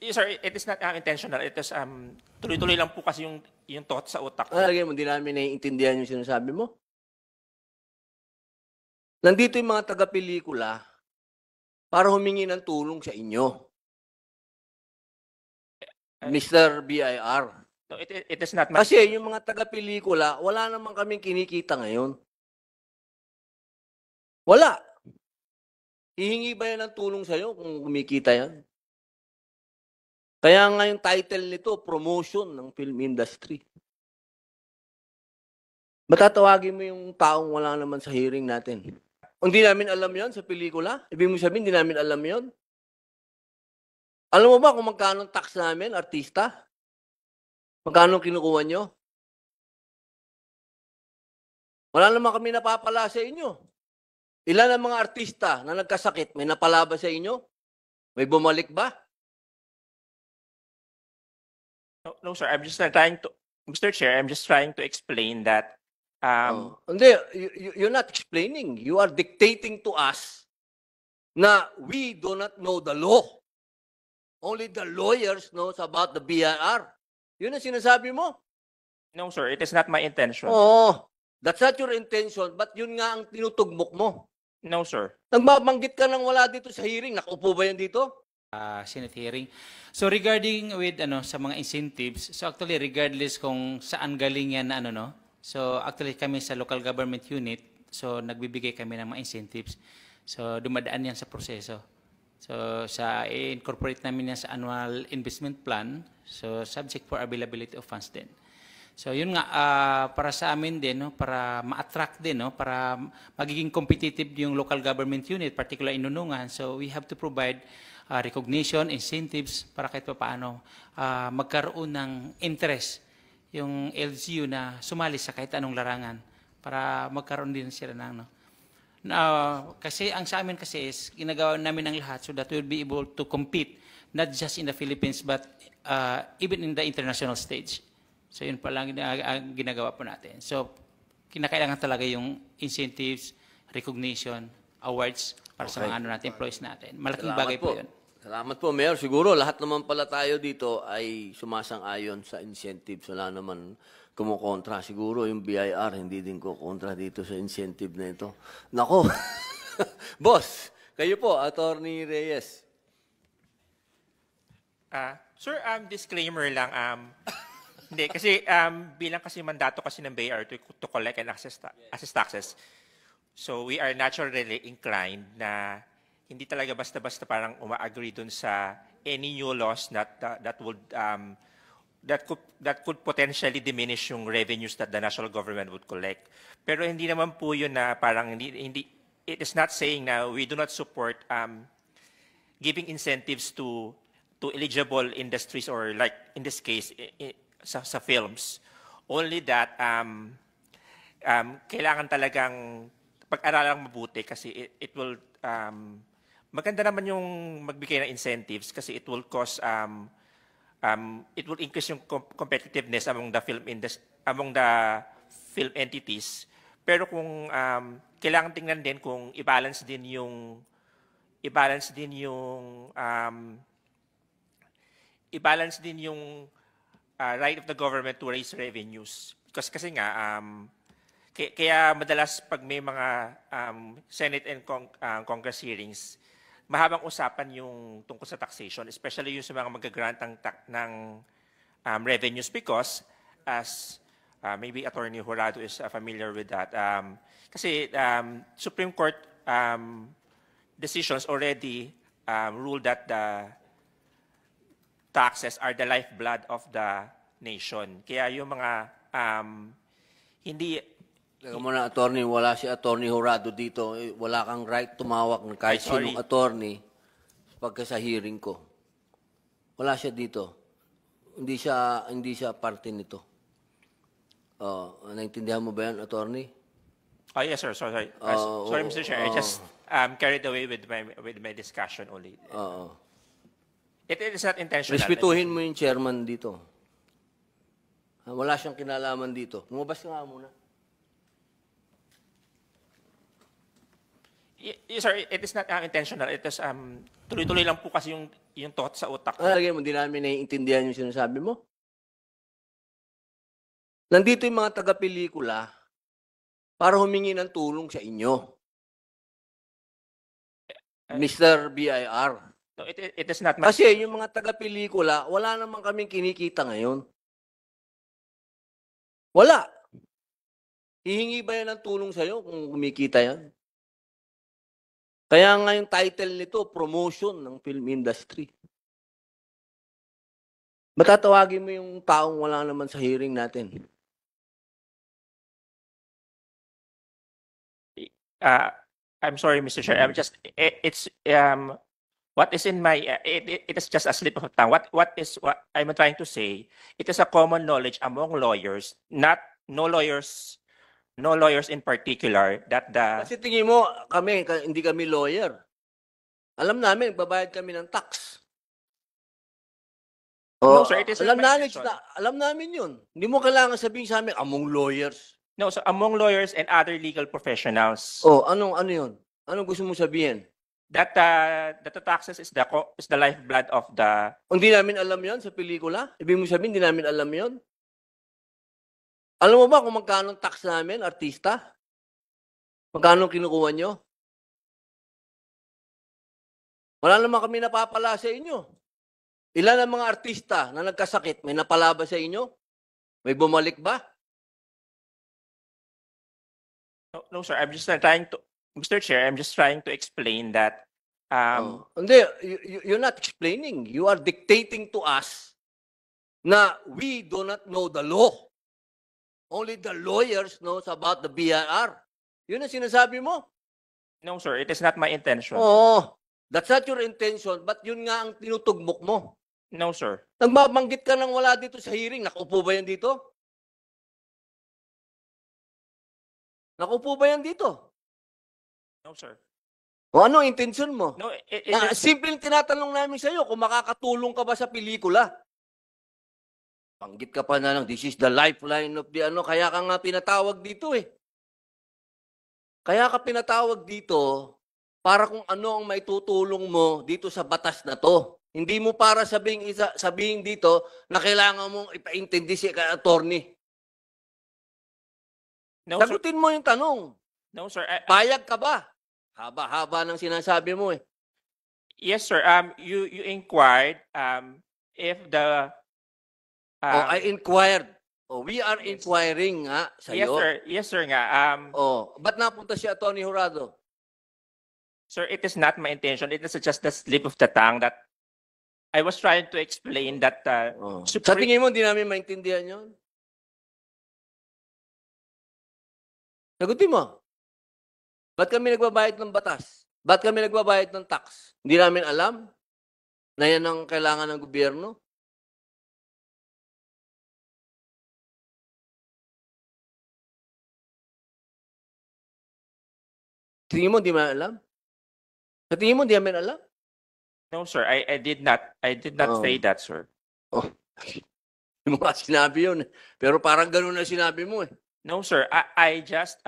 Sir, it is not intentional. It is tuloy-tuloy lang po kasi yung thought sa utak ko. Lagay mo, hindi namin naiintindihan yung sinasabi mo. Nandito yung mga taga-pelikula para humingi ng tulong sa inyo. Mr. BIR. No, it is not my... Kasi yung mga taga-pelikula, wala naman kaming kinikita ngayon. Wala. Hihingi ba yan ng tulong sa'yo kung kumikita yan? Kaya nga yung title nito, promotion ng film industry. Matatawagin mo yung taong wala naman sa hearing natin. Hindi namin alam yon sa pelikula? Ibig mo sabihin, hindi namin alam yon? Alam mo ba kung magkano tax namin, artista? Magkano kinukuha nyo? Wala naman kami napapala sa inyo. Ilan ang mga artista na nagkasakit, may napala ba sa inyo? May bumalik ba? No, sir. I'm just trying to... Mr. Chair, I'm just trying to explain that... Hindi, you're not explaining. You are dictating to us na we do not know the law. Only the lawyers knows about the BIR. Yun ang sinasabi mo? No, sir. It is not my intention. Oo. That's not your intention, but yun nga ang tinutugmok mo. No, sir. Nagbabanggit ka nang wala dito sa hearing. Nakaupo ba yan dito? Senate hearing. So regarding with sa mga incentives, so actually regardless kung saan galing yan so actually kami sa local government unit, so nagbibigay kami ng mga incentives. So dumadaan yan sa proseso. So i-incorporate namin yan sa annual investment plan, so subject for availability of funds din. So yun nga, para sa amin din, para ma-attract din, para magiging competitive yung local government unit, particularly in Nunungan. So we have to provide recognition, incentives, para kahit paano magkaroon ng interest yung LGU na sumali sa kahit anong larangan para magkaroon din sila ng kasi ang sa amin kasi is ginagawa namin ang lahat so that we will be able to compete not just in the Philippines but even in the international stage. So yun pa lang ginagawa po natin. So kinakailangan talaga yung incentives, recognition, awards para sa mga natin, employees natin. Malaking bagay po yun. Salamat po, Mayor. Siguro lahat naman pala tayo dito ay sumasang-ayon sa incentives. Wala naman kumukontra. Siguro yung BIR hindi din ko kontra dito sa incentive na ito. Nako. Boss, kayo po, Attorney Reyes. Sir, disclaimer lang. Hindi, kasi bilang kasi mandato kasi ng BIR to collect and assess taxes, so we are naturally inclined na hindi talaga basta-basta parang uma-agree dun sa any new laws that could potentially diminish yung revenues that the national government would collect. Pero hindi naman po yun na parang it is not saying na we do not support giving incentives to eligible industries or like in this case sa films. Only that kailangan talagang pag-aralang mabuti kasi it will maganda naman yung magbigay ng incentives kasi it will cause it will increase yung competitiveness among the film entities. Pero kung kailangan tingnan din kung i-balance din yung right of the government to raise revenues. Kasi nga kaya madalas pag may mga Senate and Congress hearings, mahabang usapan yung tungkol sa taxation, especially yung sa mga mag-grant ng revenues because as maybe Attorney Jurado is familiar with that. Kasi Supreme Court decisions already ruled that the taxes are the lifeblood of the nation. Kaya yung mga hindi... Teka muna, Attorney, wala si Attorney Jurado dito. Wala kang right tumawag ng kahit sinong attorney pagka sa hearing ko. Wala siya dito. Hindi siya parte nito. Naintindihan mo ba yan, Attorney? Yes, sir. Sorry. Sorry, Mr. Chair. I just carried away with my discussion only. It is not intentional. Respetuhin mo yung chairman dito. Wala siyang kinalaman dito. Lumabas ka nga muna. Yes, sir, it is not intentional. It is tuloy-tuloy lang po kasi yung thought sa utak ko. Lagay mo, hindi namin naiintindihan yung sinasabi mo. Nandito yung mga taga-pelikula para humingi ng tulong sa inyo. Mr. BIR. No, it is not my Kasi yung mga taga-pelikula, wala naman kaming kinikita ngayon. Wala. Hihingi ba yan ng tulong sa'yo kung kumikita yan? Kaya nga yung title nito, promotion ng film industry. Matatawagin mo yung taong wala naman sa hearing natin. I'm sorry, Mr. Chair. I'm just it's what is in my it is just a slip of the tongue. What I'm trying to say? It is a common knowledge among lawyers, no lawyers in particular, that the Kasi tingin mo, hindi kami lawyer. Alam namin, babayad kami ng tax. No, sir, it is not my intention. Alam namin yun. Hindi mo kailangan sabihin sa amin, among lawyers. No, so among lawyers and other legal professionals, Ano yun? Anong gusto mo sabihin? that the taxes is the lifeblood of the Hindi namin alam yan sa pelikula? Ibig mo sabihin, hindi namin alam yon? Alam mo ba kung magkano tax namin, artista? Magkano kinukuha nyo? Wala naman kami napapala sa inyo. Ilan ang mga artista na nagkasakit, may napala ba sa inyo? May bumalik ba? no, sir. I'm just trying to, Mr. Chair, I'm just trying to explain that Hindi, you're not explaining. You are dictating to us na we do not know the law. Only the lawyers knows about the BIR. Yun ang sinasabi mo. no, sir, it is not my intention. That's not your intention, but yun nga ang tinutugmok mo. No, sir. Nagbabanggit ka ng wala dito sa hearing. Nakaupo ba yan dito? Nakaupo ba yan dito? No, sir. O ano ang intention mo? No, it is, Simpleng tinatanong namin sa iyo kung makakatulong ka ba sa pelikula. Banggit ka pa na lang, this is the lifeline of the ano. Kaya ka nga pinatawag dito eh. Kaya ka pinatawag dito para kung ano ang maitutulong mo dito sa batas na to. Hindi mo para sabihin dito na kailangan mong ipaintindi si attorney. no, sir. Sagutin mo yung tanong. No, sir. Payag ka ba? Haba-haba ng sinasabi mo eh. Yes, sir. You inquired if the I inquired. We are inquiring nga sa yes, iyo. sir. Yes, sir nga. Ba't napunta si Atty. Jurado? Sir, it is not my intention. It is just the slip of the tongue that I was trying to explain that Sa tingin mo, hindi namin maintindihan yun? Sagutin mo. Ba't kami nagbabayad ng batas? Ba't kami nagbabayad ng tax? Hindi namin alam na yan ang kailangan ng gobyerno? Tingin mo, hindi mo alam? Sa tingin mo, hindi namin alam? no, sir. I did not say that, sir. Hindi mo nga sinabi yun. Pero parang ganun na sinabi mo eh. No, sir. I just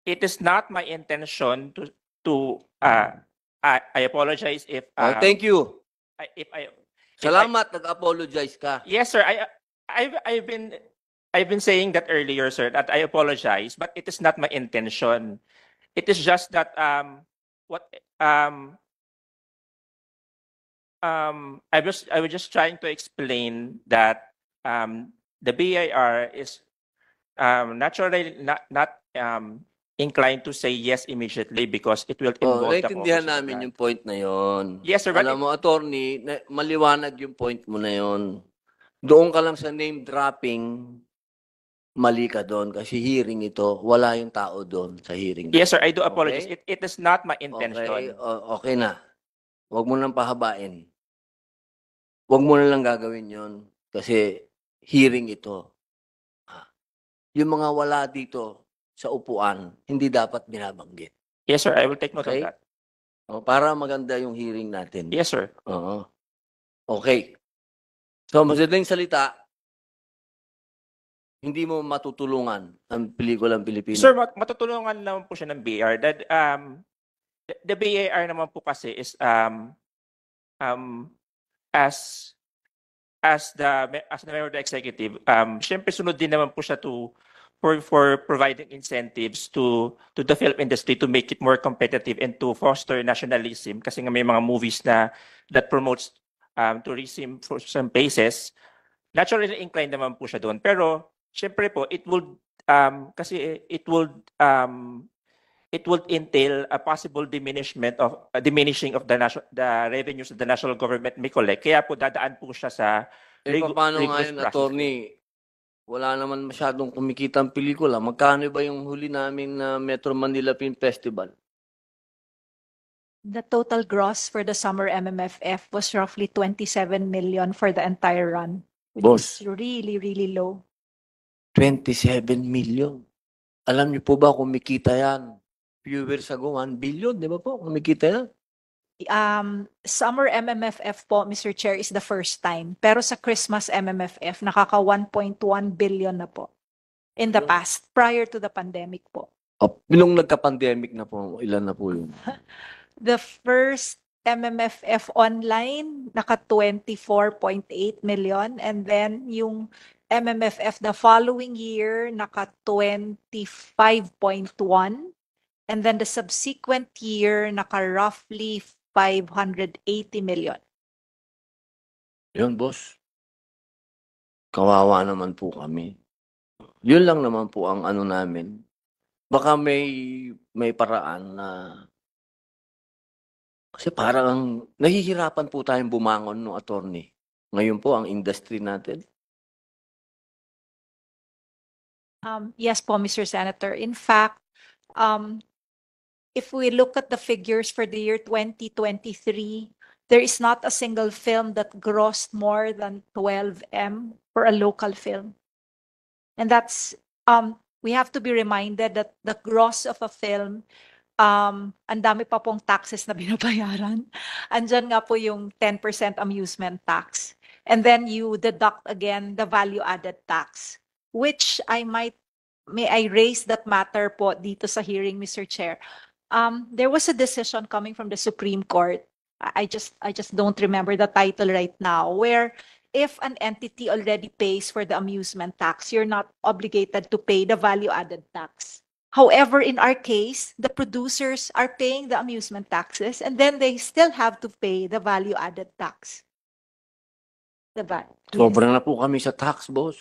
it is not my intention to I apologize if Thank you. if I Salamat, nag-apologize ka. yes, sir. I've been saying that earlier, sir, that I apologize, but it is not my intention. It is just that I was just trying to explain that the BIR is naturally not inclined to say yes immediately because it will involve the Naintindihan Office of namin Grant. yung point na yon. Yes, sir. But Alam mo, attorney, maliwanag yung point mo na yon. Doon ka lang sa name dropping, mali ka doon kasi hearing ito, wala yung tao doon sa hearing. yes, sir. I do apologize. Okay. It is not my Okay, intention. okay na. Huwag mo nang pahabain. Huwag mo na lang gagawin yon kasi hearing ito. Yung mga wala dito sa upuan, hindi dapat binabanggit. Yes, sir. I will take note Okay. of that. Para maganda yung hearing natin. Yes, sir. Oo. Okay. So, madaling salita, hindi mo matutulungan ang pelikulang Pilipino. Sir, matutulungan naman po siya ng BIR. That the BIR naman po kasi is um, as as the member of the executive, syempre sunod din naman po siya to for providing incentives to the film industry to make it more competitive and to foster nationalism kasi nga may mga movies na that promotes tourism for some places. Naturally inclined naman po siya doon. Pero syempre po kasi it would entail a possible diminishing of the revenues that the national government may collect. Kaya po dadaan po siya sa Paano nga rigorous yun, process. attorney? Wala naman masyadong kumikitang pelikula. Magkano ba yung huli namin na Metro Manila Film Festival? The total gross for the summer MMFF was roughly 27 million for the entire run, which Boss. is really, really low. 27 million. Alam niyo po ba kumikita yan? Few years ago, 1 billion, di ba po? Kumikita yan. Summer MMFF po, Mr. Chair, is the first time. Pero sa Christmas MMFF, nakaka 1.1 billion na po in the past, prior to the pandemic po. Nung nagka-pandemic na po, ilan na po yun? The first MMFF online, naka 24.8 million. And then yung MMFF the following year, naka 25.1. And then the subsequent year, naka roughly 580 million. Yun, boss. Kawawa naman po kami. Yun lang naman po ang ano namin. Baka may paraan na kasi parang nahihirapan po tayong bumangon no, attorney. Ngayon po ang industry natin. Yes po, Mr. Senator. In fact, if we look at the figures for the year 2023, there is not a single film that grossed more than 12 M for a local film. And that's, we have to be reminded that the gross of a film, ang dami pa pong taxes na binabayaran. Andyan nga po yung 10% amusement tax. And then you deduct again the value-added tax, which may I raise that matter po dito sa hearing, Mr. Chair. There was a decision coming from the Supreme Court. I just don't remember the title right now, where if an entity already pays for the amusement tax, you're not obligated to pay the value-added tax. However, in our case, the producers are paying the amusement taxes, and then they still have to pay the value-added tax. Diba? Yes. Sobrang na po kami sa tax, boss.